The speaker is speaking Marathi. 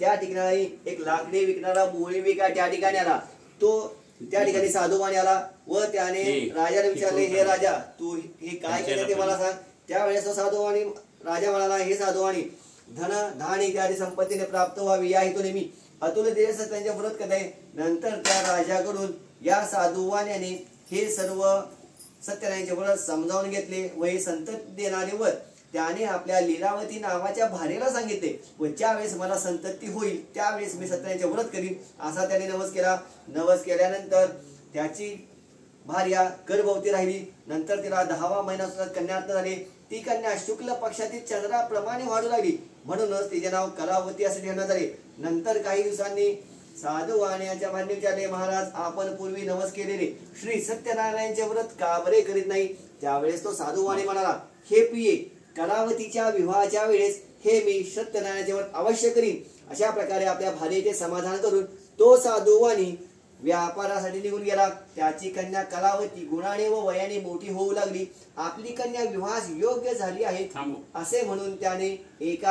त्या ठिकाणी एक लाकडी विकणारा मोळी विका त्या ठिकाणी आला। तो त्या ठिकाणी साधुवाणी आला व त्याने राजाने विचारले, हे राजा तू हे काय केले ते मला सांग। त्यावेळेस तो साधुवाणी राजा म्हणाला, हे साधुवाणी धन धान इत्यादी संपत्तीने प्राप्त व्हावी या हेतूने मी अतुल दिवस त्यांचे व्रत करते। नंतर त्या राजाकडून या साधुवाण्याने हे सर्व सत्यनारायणचे व्रत समजावून घेतले व हे संतती देणारे व्रत त्याने आपल्या लीलावती नावाच्या भार्येला सांगितले व ज्यावेळेस मला संतती होईल त्यावेळेस मी सत्यनारायणचे व्रत करीन असा त्याने नवस केला। नवस केल्यानंतर त्याची भार्या गर्भवती राहिली। नंतर तिला 10वा महिना सुद्धा कन्यात्न झाले। ती कन्या शुक्ल पक्षातील चंद्राप्रमाणे वाढू लागली, म्हणूनच तिचे नाव कलावती असे ठेवण्यात आले। नंतर काही दिवसांनी साधुवाण्याच्या भार्येने विचारले, महाराज आपण पूर्वी नवस केलेले श्री सत्यनारायणचे व्रत का बरे करीत नाही। त्यावेळेस तो साधुवाणी म्हणाला, हे प्रिये कलावतीच्या विवाहाच्या वेळेस हे मी सत्यनारायणचे व्रत अवश्य करीन। अशा प्रकारे आपल्या भार्येचे समाधान करून तो साधुवाणी व्यापारासाठी निघून गेला। त्याची कन्या कलावती गुणाने व वयाने मोठी होऊ लागली। आपली कन्या विवाहास योग्य झाली आहे असे म्हणून त्याने एका